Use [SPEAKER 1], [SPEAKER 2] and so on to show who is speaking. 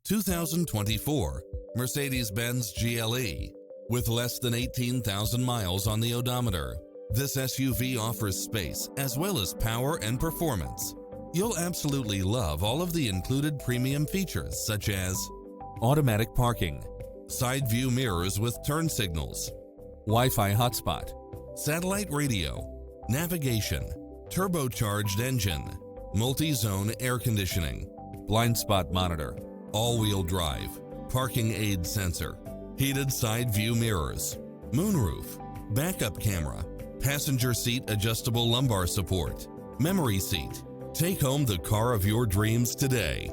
[SPEAKER 1] 2024 Mercedes-Benz GLE. With less than 18,000 miles on the odometer, this SUV offers space as well as power and performance. You'll absolutely love all of the included premium features such as automatic parking, side view mirrors with turn signals, Wi-Fi hotspot, satellite radio, navigation, turbocharged engine, multi-zone air conditioning, blind spot monitor, all-wheel drive, parking aid sensor, heated side view mirrors, moonroof, backup camera, passenger seat adjustable lumbar support, memory seat. Take home the car of your dreams today.